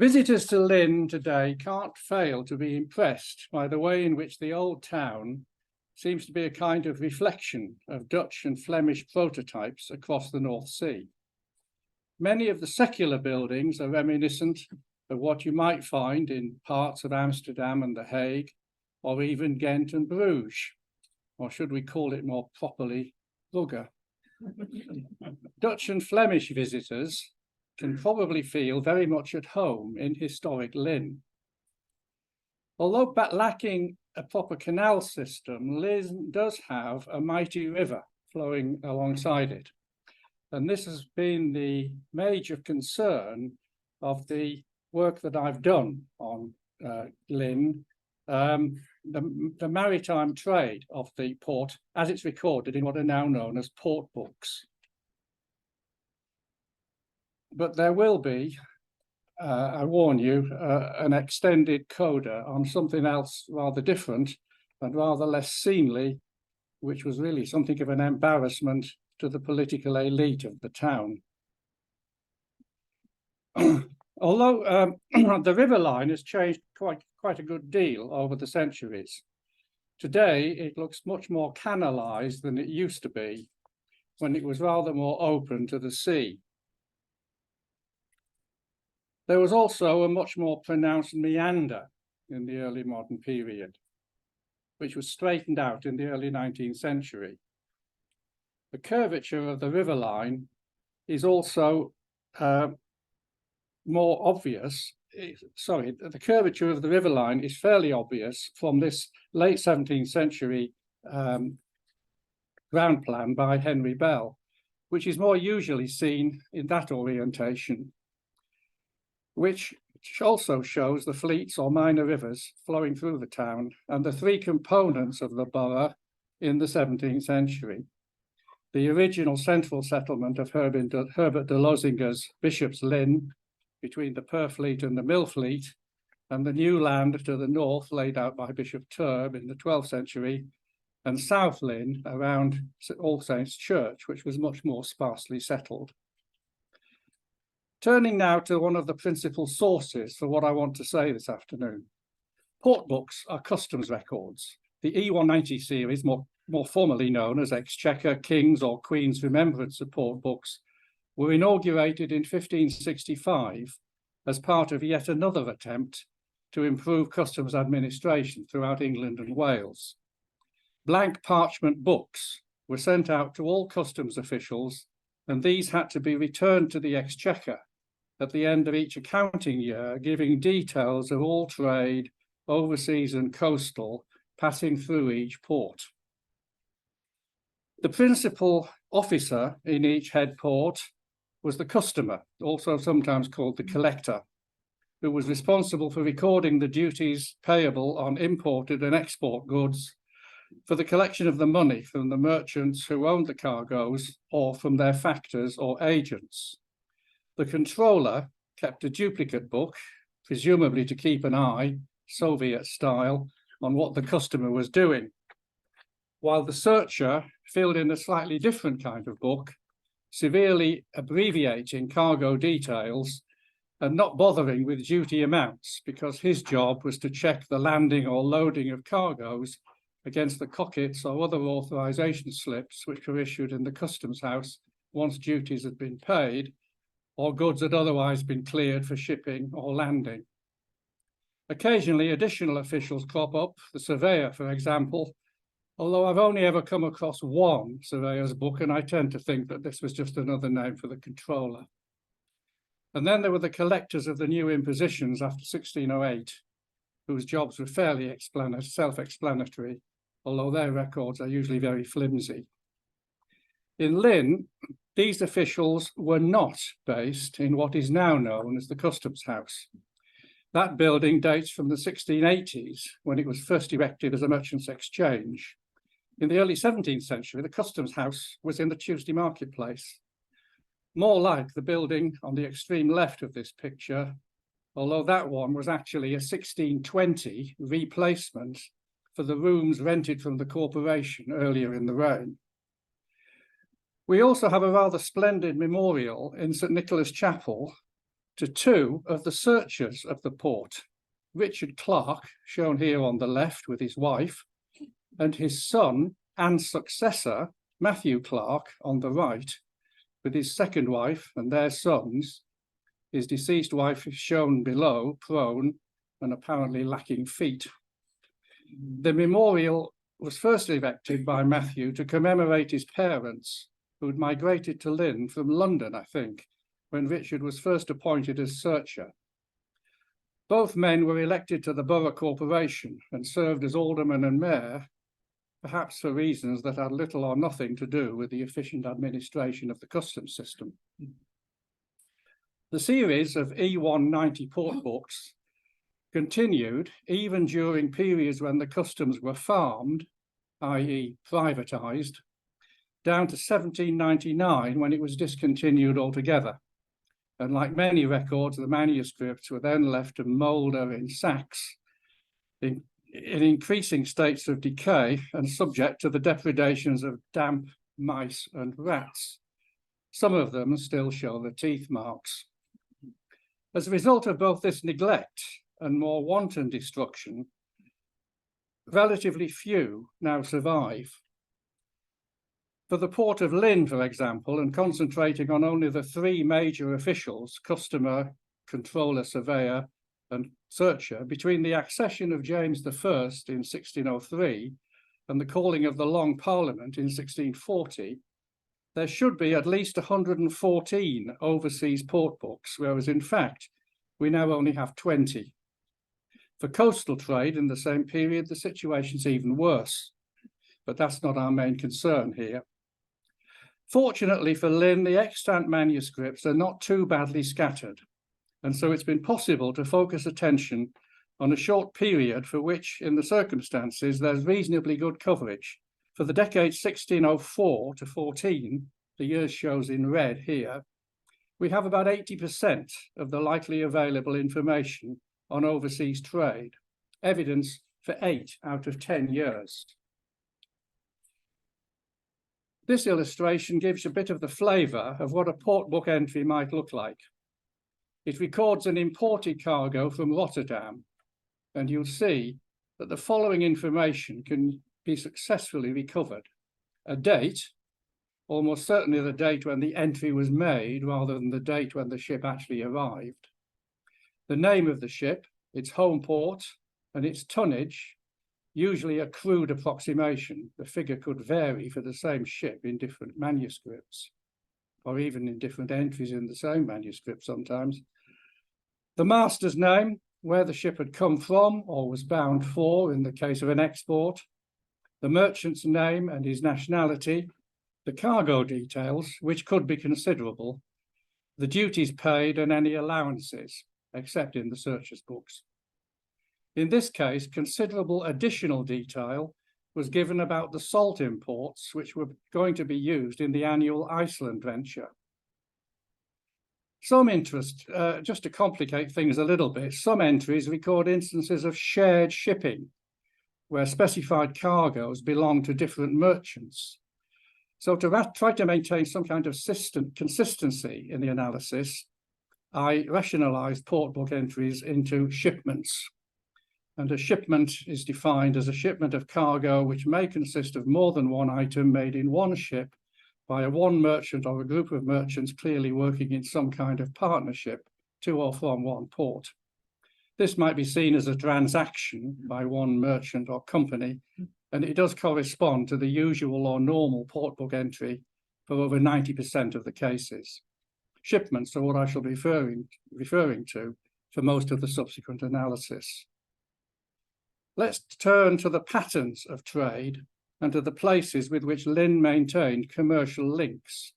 Visitors to Lynn today can't fail to be impressed by the way in which the old town seems to be a kind of reflection of Dutch and Flemish prototypes across the North Sea. Many of the secular buildings are reminiscent of what you might find in parts of Amsterdam and The Hague, or even Ghent and Bruges, or should we call it more properly, Brugge. Dutch and Flemish visitors can probably feel very much at home in historic Lynn. Although lacking a proper canal system, Lynn does have a mighty river flowing alongside it. And this has been the major concern of the work that I've done on Lynn, the maritime trade of the port as it's recorded in what are now known as port books. But there will be, I warn you, an extended coda on something else rather different and rather less seemly, which was really something of an embarrassment to the political elite of the town. Although the river line has changed quite a good deal over the centuries, today it looks much more canalised than it used to be, when it was rather more open to the sea. There was also a much more pronounced meander in the early modern period, which was straightened out in the early 19th century. The curvature of the river line is also more obvious. Sorry, the curvature of the river line is fairly obvious from this late 17th century ground plan by Henry Bell, which is more usually seen in that orientation, which also shows the fleets or minor rivers flowing through the town and the three components of the borough in the 17th century. The original central settlement of Herbert de Lozinger's Bishop's Lynn between the Purfleet and the Millfleet, and the new land to the north laid out by Bishop Turb in the 12th century, and South Lynn around All Saints Church, which was much more sparsely settled. Turning now to one of the principal sources for what I want to say this afternoon. Port books are customs records. The E190 series, more formally known as Exchequer, King's or Queen's Remembrance of Port books, were inaugurated in 1565 as part of yet another attempt to improve customs administration throughout England and Wales. Blank parchment books were sent out to all customs officials, and these had to be returned to the Exchequer at the end of each accounting year, giving details of all trade, overseas and coastal, passing through each port. The principal officer in each head port was the customer, also sometimes called the collector, who was responsible for recording the duties payable on imported and export goods, for the collection of the money from the merchants who owned the cargoes or from their factors or agents. The controller kept a duplicate book, presumably to keep an eye, Soviet style, on what the customer was doing, while the searcher filled in a slightly different kind of book, severely abbreviating cargo details and not bothering with duty amounts, because his job was to check the landing or loading of cargoes against the cockets or other authorization slips which were issued in the customs house once duties had been paid or goods had otherwise been cleared for shipping or landing. Occasionally, additional officials crop up, the surveyor, for example, although I've only ever come across one surveyor's book, and I tend to think that this was just another name for the controller. And then there were the collectors of the new impositions after 1608, whose jobs were fairly self-explanatory, although their records are usually very flimsy. In Lynn, these officials were not based in what is now known as the Customs House. That building dates from the 1680s, when it was first erected as a merchant's exchange. In the early 17th century, the Customs House was in the Tuesday Marketplace, more like the building on the extreme left of this picture, although that one was actually a 1620 replacement for the rooms rented from the corporation earlier in the reign. We also have a rather splendid memorial in St. Nicholas Chapel to two of the searchers of the port, Richard Clark, shown here on the left with his wife, and his son and successor, Matthew Clark, on the right, with his second wife and their sons. His deceased wife is shown below, prone and apparently lacking feet. The memorial was first erected by Matthew to commemorate his parents, who had migrated to Lynn from London, I think, when Richard was first appointed as searcher. Both men were elected to the borough corporation and served as alderman and mayor, perhaps for reasons that had little or nothing to do with the efficient administration of the customs system. The series of E190 port books continued even during periods when the customs were farmed, i.e. privatised, down to 1799 when it was discontinued altogether. And like many records, the manuscripts were then left to moulder in sacks in increasing states of decay and subject to the depredations of damp, mice and rats. Some of them still show the teeth marks. As a result of both this neglect and more wanton destruction, relatively few now survive. For the port of Lynn, for example, and concentrating on only the three major officials, customer, controller, surveyor, and searcher, between the accession of James I in 1603 and the calling of the Long Parliament in 1640, there should be at least 114 overseas port books, whereas in fact, we now only have 20. For coastal trade in the same period, the situation's even worse, but that's not our main concern here. Fortunately for Lynn, the extant manuscripts are not too badly scattered, and so it's been possible to focus attention on a short period for which, in the circumstances, there's reasonably good coverage. For the decades 1604 to 14, the years shows in red here, we have about 80% of the likely available information on overseas trade, evidence for 8 out of 10 years. This illustration gives a bit of the flavour of what a port book entry might look like. It records an imported cargo from Rotterdam, and you'll see that the following information can be successfully recovered. A date, almost certainly the date when the entry was made rather than the date when the ship actually arrived. The name of the ship, its home port, and its tonnage, usually a crude approximation. The figure could vary for the same ship in different manuscripts, or even in different entries in the same manuscript sometimes. The master's name, where the ship had come from or was bound for in the case of an export, the merchant's name and his nationality, the cargo details, which could be considerable, the duties paid and any allowances, except in the searcher's books. In this case, considerable additional detail was given about the salt imports which were going to be used in the annual Iceland venture. Some interest, just to complicate things a little bit, some entries record instances of shared shipping, where specified cargoes belong to different merchants. So to try to maintain some kind of consistency in the analysis, I rationalized port book entries into shipments. And a shipment is defined as a shipment of cargo which may consist of more than one item made in one ship by one merchant or a group of merchants clearly working in some kind of partnership to or from one port. This might be seen as a transaction by one merchant or company, and it does correspond to the usual or normal port book entry for over 90% of the cases. Shipments are what I shall be referring to for most of the subsequent analysis. Let's turn to the patterns of trade and to the places with which Lynn maintained commercial links.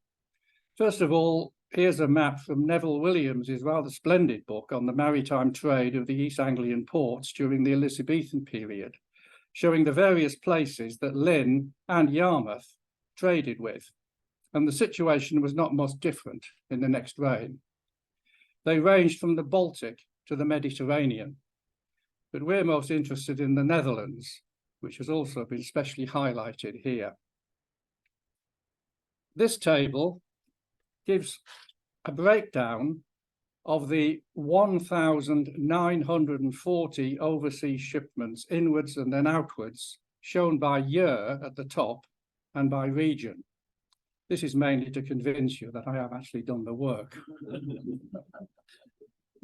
First of all, here's a map from Neville Williams's rather splendid book on the maritime trade of the East Anglian ports during the Elizabethan period, showing the various places that Lynn and Yarmouth traded with. And the situation was not much different in the next reign. They ranged from the Baltic to the Mediterranean, but we're most interested in the Netherlands, which has also been specially highlighted here. This table gives a breakdown of the 1,940 overseas shipments inwards and then outwards, shown by year at the top and by region. This is mainly to convince you that I have actually done the work.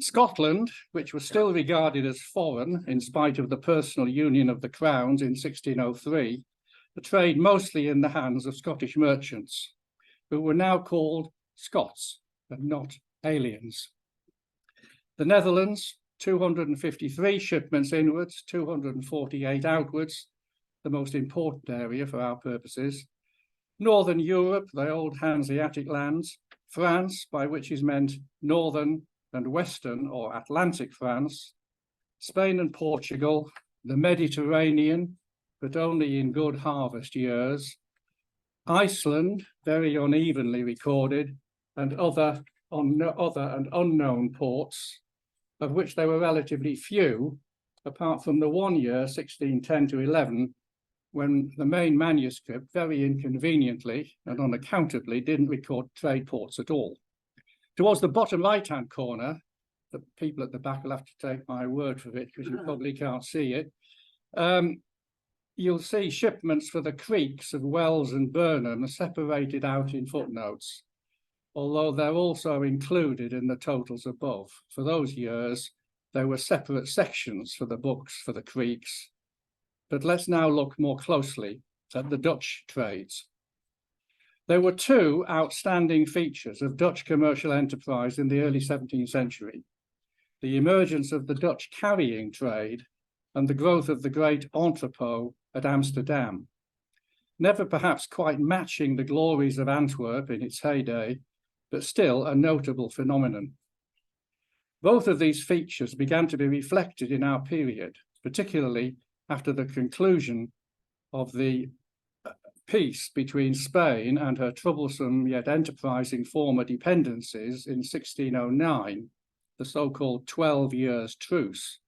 Scotland, which was still regarded as foreign in spite of the personal union of the crowns in 1603, trade mostly in the hands of Scottish merchants, who were now called Scots and not aliens. The Netherlands, 253 shipments inwards, 248 outwards, the most important area for our purposes. Northern Europe, the old Hanseatic lands. France, by which is meant northern and western or Atlantic France. Spain and Portugal, the Mediterranean, but only in good harvest years. Iceland, very unevenly recorded, and other and unknown ports, of which there were relatively few, apart from the 1 year, 1610 to 11, when the main manuscript very inconveniently and unaccountably didn't record trade ports at all. Towards the bottom right-hand corner, the people at the back will have to take my word for it because you probably can't see it. You'll see shipments for the creeks of Wells and Burnham are separated out in footnotes, although they're also included in the totals above. For those years, there were separate sections for the books for the creeks. But let's now look more closely at the Dutch trades. There were two outstanding features of Dutch commercial enterprise in the early 17th century: the emergence of the Dutch carrying trade and the growth of the great entrepot at Amsterdam, never perhaps quite matching the glories of Antwerp in its heyday, but still a notable phenomenon. Both of these features began to be reflected in our period, particularly after the conclusion of the peace between Spain and her troublesome yet enterprising former dependencies in 1609, the so-called 12 years truce,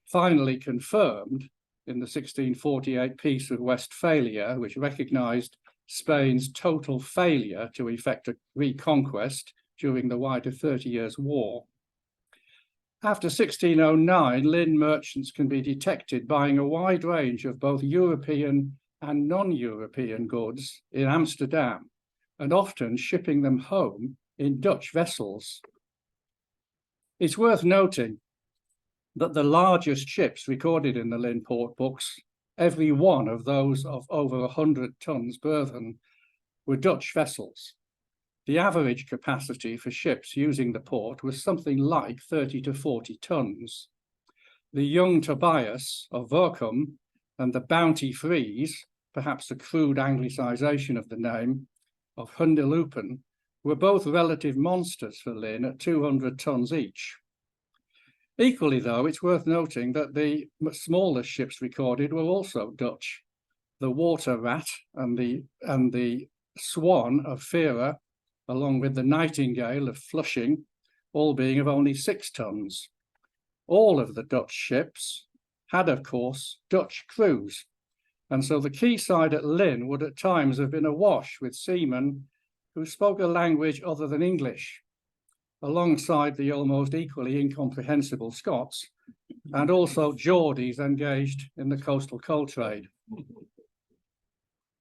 finally confirmed in the 1648 Peace of Westphalia, which recognized Spain's total failure to effect a reconquest during the wider 30 Years' War. After 1609, Lynn merchants can be detected buying a wide range of both European and non-European goods in Amsterdam, and often shipping them home in Dutch vessels. It's worth noting that the largest ships recorded in the Lynn port books, every one of those of over 100 tons burthen, were Dutch vessels. The average capacity for ships using the port was something like 30 to 40 tons. The Young Tobias of Workum and the Bounty Fries, perhaps a crude anglicization of the name, of Hundelupen, were both relative monsters for Lynn at 200 tons each. Equally, though, it's worth noting that the smallest ships recorded were also Dutch. The Water Rat and the Swan of Vera, along with the Nightingale of Flushing, all being of only 6 tons. All of the Dutch ships had, of course, Dutch crews, and so the quayside at Lynn would at times have been awash with seamen who spoke a language other than English, alongside the almost equally incomprehensible Scots, and also Geordies engaged in the coastal coal trade.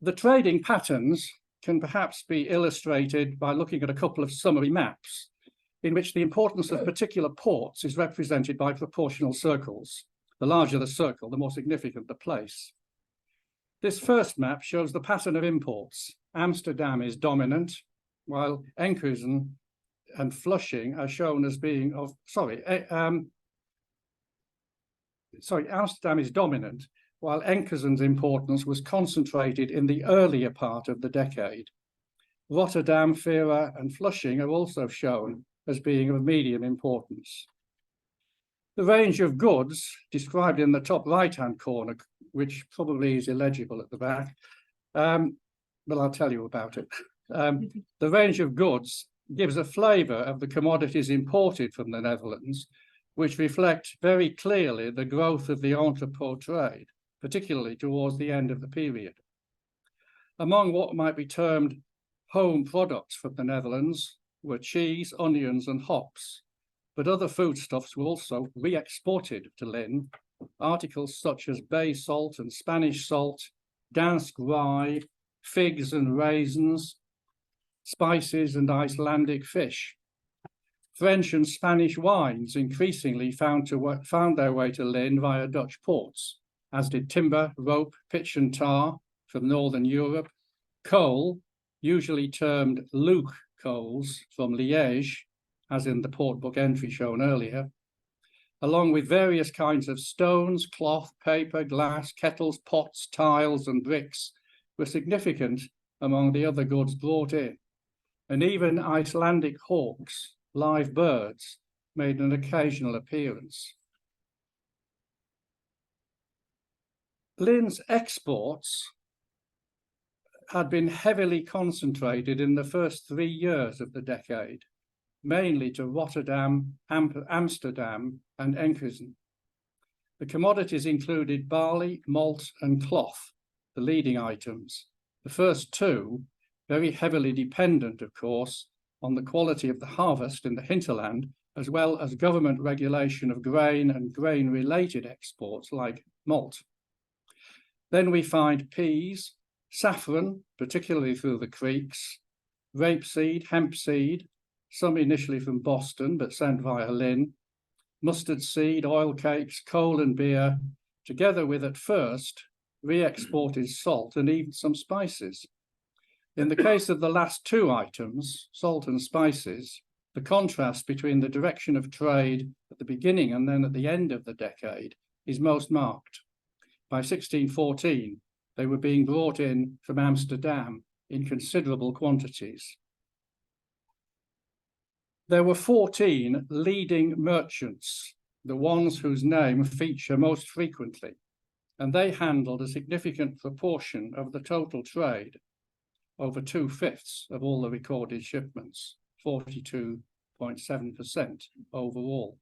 The trading patterns can perhaps be illustrated by looking at a couple of summary maps in which the importance of particular ports is represented by proportional circles. The larger the circle, the more significant the place. This first map shows the pattern of imports. Amsterdam is dominant, while Enkhuizen and Flushing are shown as being of, Amsterdam is dominant, while Enkhuizen's importance was concentrated in the earlier part of the decade. Rotterdam, Vera, and Flushing are also shown as being of medium importance. The range of goods described in the top right-hand corner, which probably is illegible at the back, but I'll tell you about it. The range of goods gives a flavour of the commodities imported from the Netherlands, which reflect very clearly the growth of the entrepot trade, particularly towards the end of the period. Among what might be termed home products from the Netherlands were cheese, onions, and hops, but other foodstuffs were also re-exported to Lynn. Articles such as bay salt and Spanish salt, Dansk rye, figs and raisins, spices and Icelandic fish. French and Spanish wines increasingly found their way to Lynn via Dutch ports, as did timber, rope, pitch and tar from Northern Europe, coal, usually termed Luc coals from Liège, as in the port book entry shown earlier, along with various kinds of stones, cloth, paper, glass, kettles, pots, tiles and bricks were significant among the other goods brought in, and even Icelandic hawks, live birds, made an occasional appearance. Lynn's exports had been heavily concentrated in the first 3 years of the decade, mainly to Rotterdam, Amsterdam, and Enkhuizen. The commodities included barley, malt, and cloth, the leading items. The first two, very heavily dependent, of course, on the quality of the harvest in the hinterland, as well as government regulation of grain and grain-related exports like malt. Then we find peas, saffron, particularly through the creeks, rapeseed, hemp seed, some initially from Boston but sent via Lynn, mustard seed, oil cakes, coal and beer, together with, at first, re-exported salt and even some spices. In the case of the last two items, salt and spices, the contrast between the direction of trade at the beginning and then at the end of the decade is most marked. By 1614, they were being brought in from Amsterdam in considerable quantities. There were 14 leading merchants, the ones whose names feature most frequently, and they handled a significant proportion of the total trade, over 2/5 of all the recorded shipments, 42.7% overall.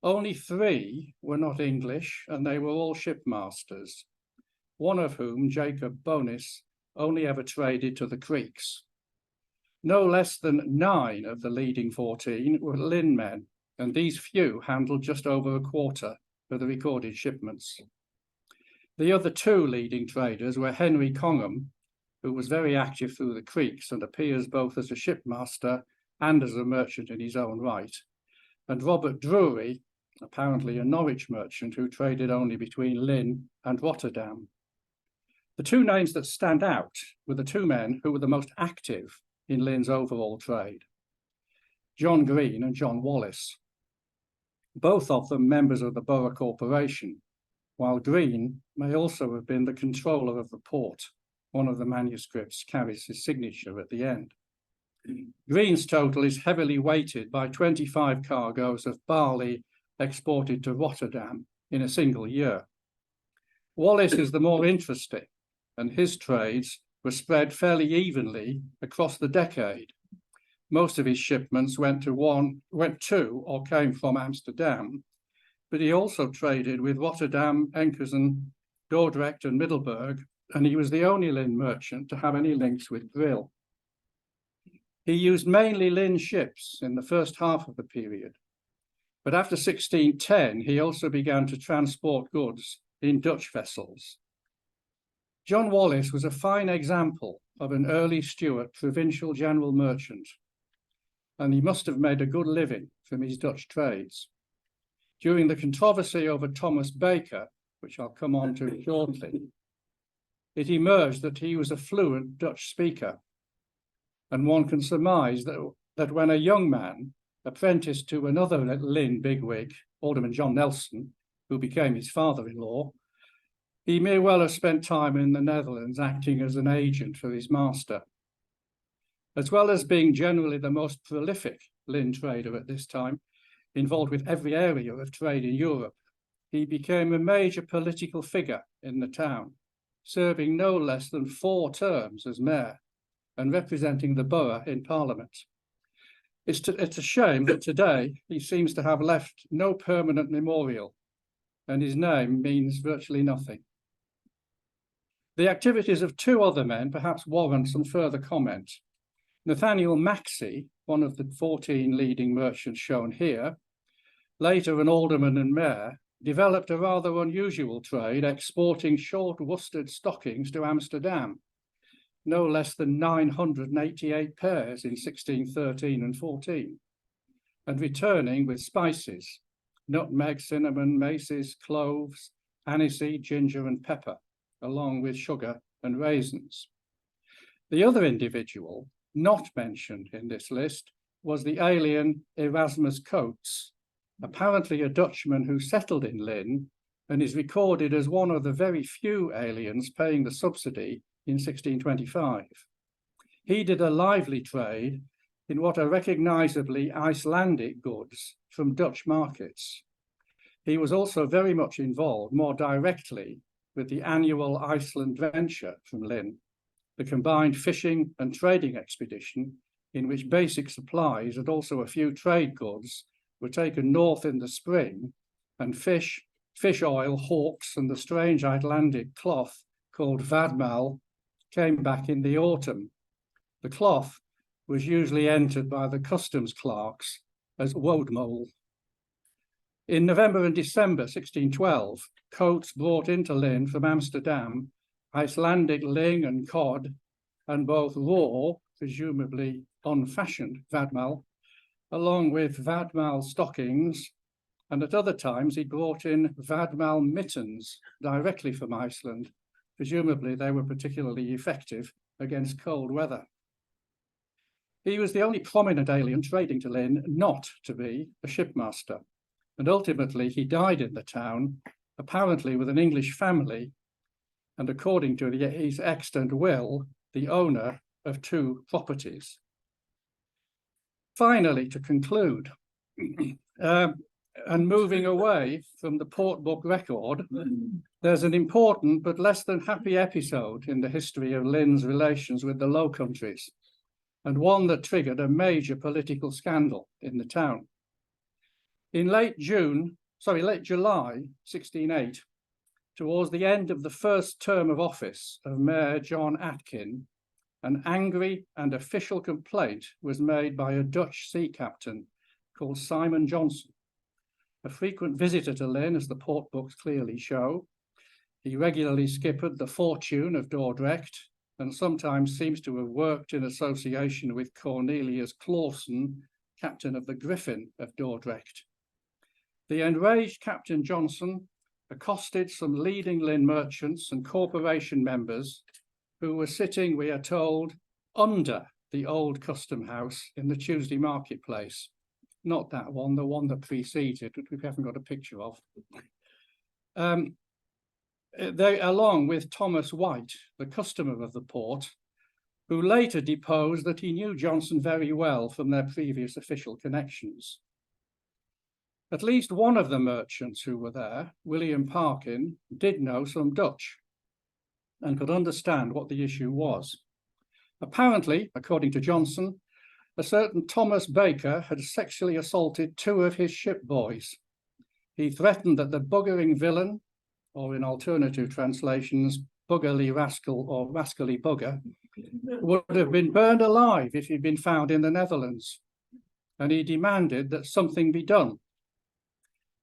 Only 3 were not English, and they were all shipmasters, one of whom, Jacob Bonis, only ever traded to the creeks. No less than 9 of the leading 14 were Lynn men, and these few handled just over a quarter of the recorded shipments. The other 2 leading traders were Henry Congham, who was very active through the creeks and appears both as a shipmaster and as a merchant in his own right, and Robert Drury, apparently a Norwich merchant who traded only between Lynn and Rotterdam. The 2 names that stand out were the 2 men who were the most active in Lynn's overall trade, John Green and John Wallace, both of them members of the Borough Corporation, while Green may also have been the controller of the port. One of the manuscripts carries his signature at the end. Green's total is heavily weighted by 25 cargoes of barley exported to Rotterdam in a single year. Wallace is the more interesting, and his trades were spread fairly evenly across the decade. Most of his shipments went to or came from Amsterdam, but he also traded with Rotterdam, Enkhuizen, Dordrecht, and Middelburg, and he was the only Lynn merchant to have any links with Brill. He used mainly Lynn ships in the first half of the period, but after 1610, he also began to transport goods in Dutch vessels. John Wallace was a fine example of an early Stuart provincial general merchant, and he must have made a good living from his Dutch trades. During the controversy over Thomas Baker, which I'll come on to shortly, it emerged that he was a fluent Dutch speaker, and one can surmise that when a young man apprenticed to another Lynn bigwig, Alderman John Nelson, who became his father-in-law, he may well have spent time in the Netherlands acting as an agent for his master. As well as being generally the most prolific Lynn trader at this time, involved with every area of trade in Europe, he became a major political figure in the town, serving no less than 4 terms as mayor and representing the borough in Parliament. It's a shame that today he seems to have left no permanent memorial, and his name means virtually nothing. The activities of 2 other men perhaps warrant some further comment. Nathaniel Maxey, one of the 14 leading merchants shown here, later an alderman and mayor, developed a rather unusual trade exporting short worsted stockings to Amsterdam, no less than 988 pairs in 1613 and 14, and returning with spices, nutmeg, cinnamon, maces, cloves, aniseed, ginger and pepper, along with sugar and raisins. The other individual not mentioned in this list was the alien Erasmus Coates, apparently a Dutchman who settled in Lynn and is recorded as one of the very few aliens paying the subsidy in 1625. He did a lively trade in what are recognisably Icelandic goods from Dutch markets. He was also very much involved more directly with the annual Iceland venture from Lynn, the combined fishing and trading expedition in which basic supplies and also a few trade goods were taken north in the spring, and fish oil, hawks, and the strange Icelandic cloth called vadmal came back in the autumn. The cloth was usually entered by the customs clerks as woadmole. In November and December 1612, Coates brought into Lynn from Amsterdam Icelandic ling and cod, and both raw, presumably unfashioned vadmal, along with vadmal stockings, and at other times he brought in vadmal mittens directly from Iceland. Presumably they were particularly effective against cold weather. He was the only prominent alien trading to Lynn not to be a shipmaster, and ultimately he died in the town, apparently with an English family, and according to his extant will, the owner of 2 properties. Finally, to conclude, and moving away from the Port Book record, there's an important but less than happy episode in the history of Lynn's relations with the Low Countries, and one that triggered a major political scandal in the town. In late July 1608, towards the end of the first term of office of Mayor John Atkin, an angry and official complaint was made by a Dutch sea captain called Simon Johnson, a frequent visitor to Lynn, as the port books clearly show. He regularly skippered the Fortune of Dordrecht and sometimes seems to have worked in association with Cornelius Clausen, captain of the Griffin of Dordrecht. The enraged Captain Johnson accosted some leading Lynn merchants and corporation members who were sitting, we are told, under the old custom house in the Tuesday marketplace. Not that one, the one that preceded, which we haven't got a picture of. They, along with Thomas White, the customer of the port, who later deposed that he knew Johnson very well from their previous official connections. At least one of the merchants who were there, William Parkin, did know some Dutch and could understand what the issue was. Apparently, according to Johnson, a certain Thomas Baker had sexually assaulted 2 of his ship boys. He threatened that the buggering villain, or in alternative translations, buggerly rascal or rascally bugger, would have been burned alive if he'd been found in the Netherlands. And he demanded that something be done.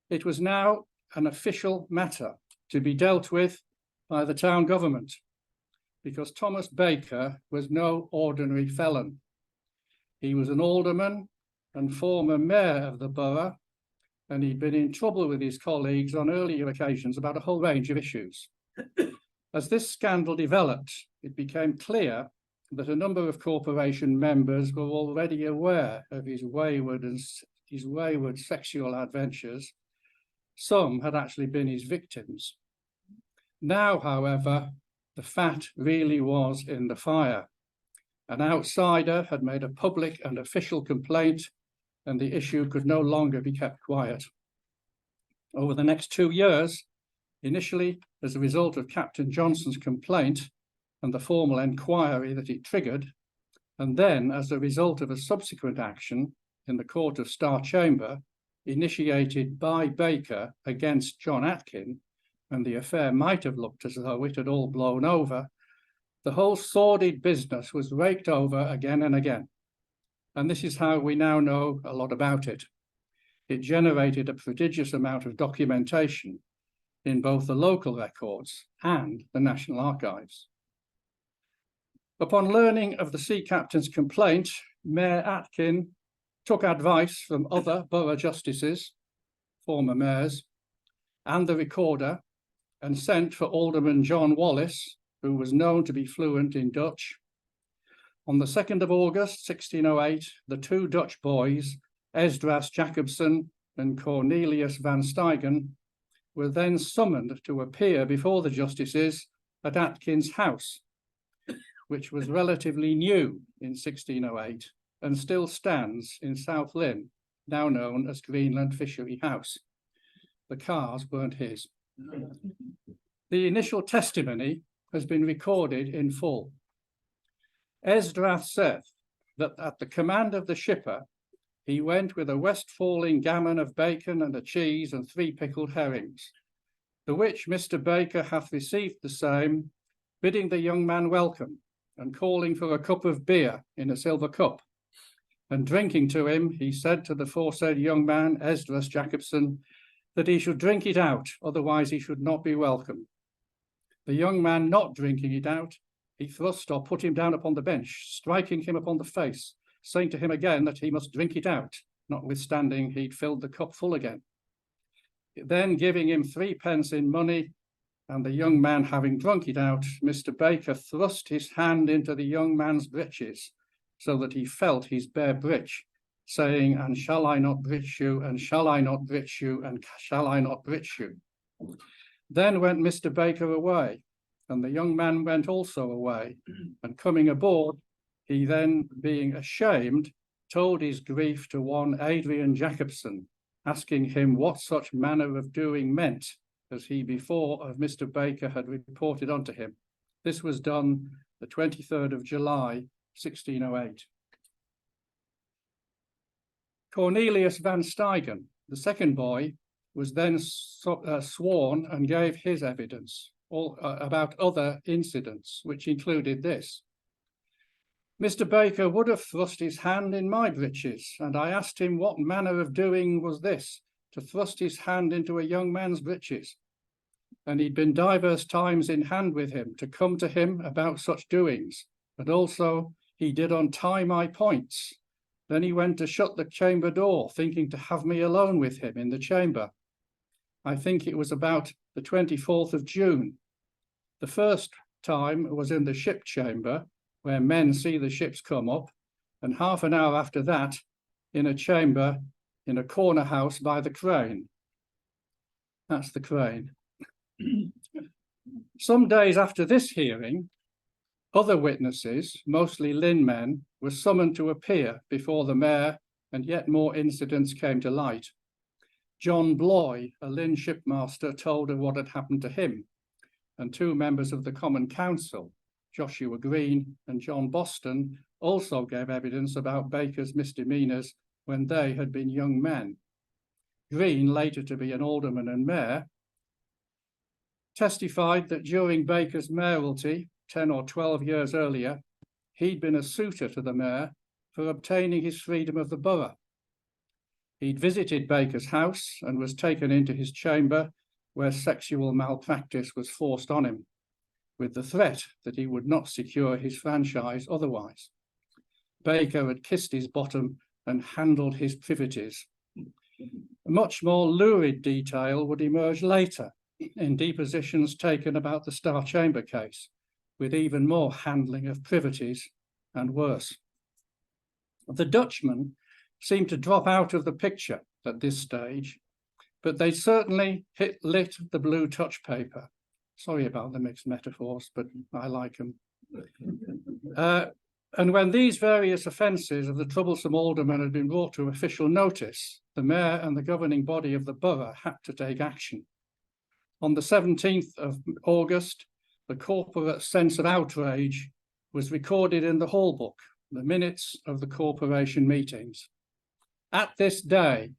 It was now an official matter to be dealt with by the town government, because Thomas Baker was no ordinary felon. He was an alderman and former mayor of the borough, and he'd been in trouble with his colleagues on earlier occasions about a whole range of issues. As this scandal developed, it became clear that a number of corporation members were already aware of his wayward sexual adventures. Some had actually been his victims. Now, however, the fat really was in the fire. An outsider had made a public and official complaint, and the issue could no longer be kept quiet. Over the next 2 years, initially as a result of Captain Johnson's complaint and the formal inquiry that it triggered, and then as a result of a subsequent action in the Court of Star Chamber initiated by Baker against John Atkin, and the affair might have looked as though it had all blown over, The whole sordid business was raked over again and again. And this is how we now know a lot about it. It generated a prodigious amount of documentation in both the local records and the National Archives. Upon learning of the sea captain's complaint, Mayor Atkin took advice from other borough justices, former mayors, and the recorder, and sent for Alderman John Wallace, who was known to be fluent in Dutch. On the 2nd of August, 1608, the two Dutch boys, Esdras Jacobson and Cornelius van Stuygen, were then summoned to appear before the justices at Atkin's house, which was relatively new in 1608 and still stands in South Lynn, now known as Greenland Fishery House. The cars weren't his. The initial testimony has been recorded in full. Esdras said that at the command of the shipper, he went with a westfalling gammon of bacon and a cheese and 3 pickled herrings, the which Mr. Baker hath received the same, bidding the young man welcome, and calling for a cup of beer in a silver cup. And drinking to him, he said to the foresaid young man, Esdras Jacobson, that he should drink it out, otherwise he should not be welcome. The young man not drinking it out, he thrust or put him down upon the bench, striking him upon the face, saying to him again that he must drink it out, notwithstanding he'd filled the cup full again. Then giving him 3 pence in money, and the young man having drunk it out, Mr. Baker thrust his hand into the young man's breeches, so that he felt his bare breech, saying, and shall I not breech you, and shall I not breech you, and shall I not breech you? Then went Mr. Baker away, and the young man went also away, and coming aboard, he then, being ashamed, told his grief to one Adrian Jacobson, asking him what such manner of doing meant, as he before of Mr. Baker had reported unto him. This was done the 23rd of July, 1608. Cornelius van Stuygen, the second boy, was then sworn and gave his evidence about other incidents, which included this. Mr. Baker would have thrust his hand in my breeches, and I asked him what manner of doing was this, to thrust his hand into a young man's breeches. And he'd been divers times in hand with him to come to him about such doings, and also he did untie my points. Then he went to shut the chamber door, thinking to have me alone with him in the chamber. I think it was about the 24th of June. The first time was in the ship chamber, where men see the ships come up, and half an hour after that, in a chamber in a corner house by the crane. That's the crane. Some days after this hearing, other witnesses, mostly Lynn men, were summoned to appear before the mayor, and yet more incidents came to light. John Bloy, a Lynn shipmaster, told of what had happened to him, and 2 members of the Common Council, Joshua Green and John Boston, also gave evidence about Baker's misdemeanors when they had been young men. Green, later to be an alderman and mayor, testified that during Baker's mayoralty, 10 or 12 years earlier, he'd been a suitor to the mayor for obtaining his freedom of the borough. He'd visited Baker's house and was taken into his chamber where sexual malpractice was forced on him, with the threat that he would not secure his franchise otherwise. Baker had kissed his bottom and handled his privities. A much more lurid detail would emerge later in depositions taken about the Star Chamber case, with even more handling of privities and worse. The Dutchmen seemed to drop out of the picture at this stage, but they certainly lit the blue touch paper. Sorry about the mixed metaphors, but I like them. And when these various offences of the troublesome alderman had been brought to official notice, the mayor and the governing body of the borough had to take action. On the 17th of August, the corporate sense of outrage was recorded in the hall book, the minutes of the corporation meetings. At this day,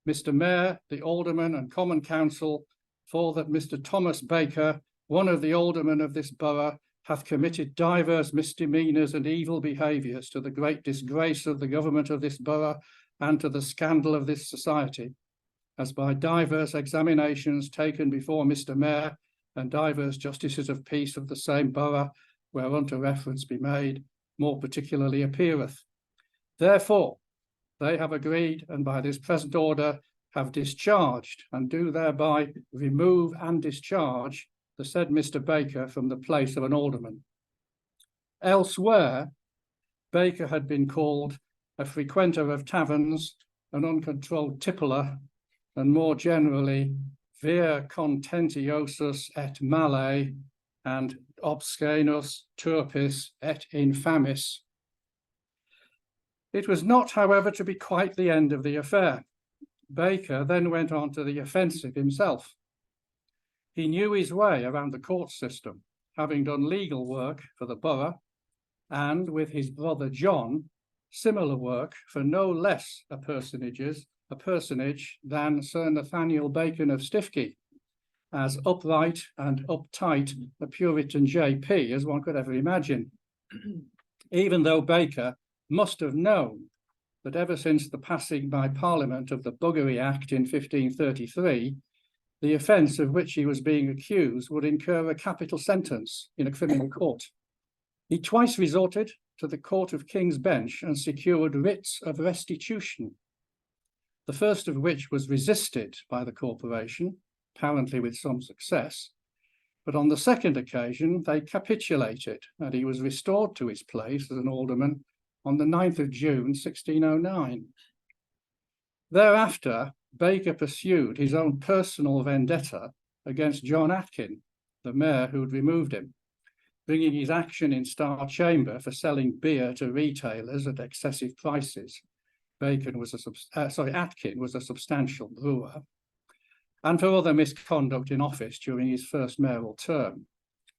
Mr. Mayor, the alderman and common council, for that Mr. Thomas Baker, one of the aldermen of this borough, hath committed divers misdemeanours and evil behaviours to the great disgrace of the government of this borough and to the scandal of this society, as by divers examinations taken before Mr. Mayor and divers justices of peace of the same borough, whereunto reference be made, more particularly appeareth. Therefore, they have agreed, and by this present order have discharged, and do thereby remove and discharge the said Mr. Baker from the place of an alderman. Elsewhere, Baker had been called a frequenter of taverns, an uncontrolled tippler, and more generally, vir contentiosus et male, and obscenus, turpis et infamis. It was not, however, to be quite the end of the affair. Baker then went on to the offensive himself. He knew his way around the court system, having done legal work for the borough, and with his brother John, similar work for no less a personage than Sir Nathaniel Bacon of Stiffkey, as upright and uptight a Puritan JP as one could ever imagine, even though Baker must have known that ever since the passing by Parliament of the Buggery Act in 1533, the offence of which he was being accused would incur a capital sentence in a criminal court. He twice resorted to the Court of King's Bench and secured writs of restitution, the first of which was resisted by the corporation, apparently with some success, but on the second occasion they capitulated and he was restored to his place as an alderman on the 9th of June, 1609. Thereafter, Baker pursued his own personal vendetta against John Atkin, the mayor who had removed him, bringing his action in Star Chamber for selling beer to retailers at excessive prices. Atkin was a substantial brewer, and for other misconduct in office during his first mayoral term,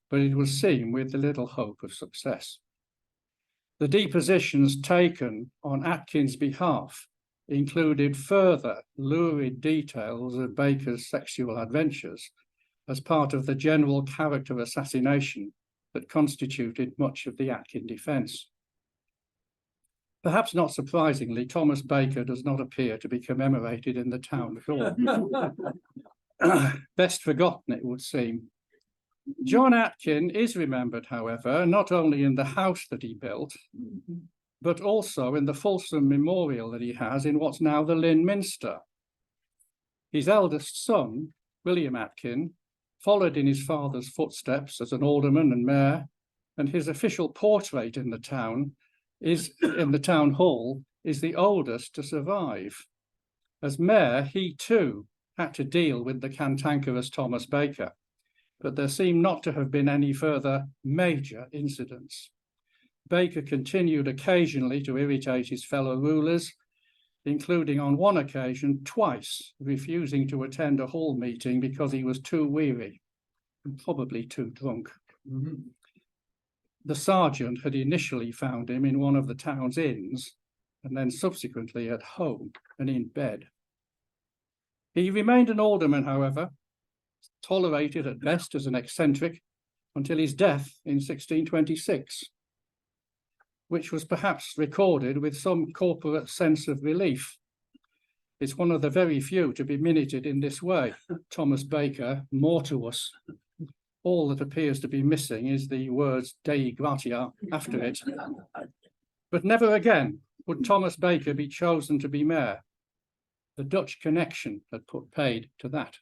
but it was seen with little hope of success. The depositions taken on Atkin's behalf included further lurid details of Baker's sexual adventures as part of the general character assassination that constituted much of the Atkin defence. Perhaps not surprisingly, Thomas Baker does not appear to be commemorated in the town at all. Best forgotten, it would seem. John Atkin is remembered, however, not only in the house that he built, but also in the fulsome memorial that he has in what's now the Lynn Minster. His eldest son, William Atkin, followed in his father's footsteps as an alderman and mayor, and his official portrait in the town hall is the oldest to survive. As mayor, he too had to deal with the cantankerous Thomas Baker, but there seem not to have been any further major incidents. Baker continued occasionally to irritate his fellow rulers, including on one occasion twice refusing to attend a hall meeting because he was too weary and probably too drunk. Mm-hmm. The sergeant had initially found him in one of the town's inns and then subsequently at home and in bed. He remained an alderman, however, tolerated at best as an eccentric until his death in 1626, which was perhaps recorded with some corporate sense of relief. It's one of the very few to be minuted in this way. Thomas Baker, mortuus. All that appears to be missing is the words Dei Gratia after it. But never again would Thomas Baker be chosen to be mayor. The Dutch connection had put paid to that.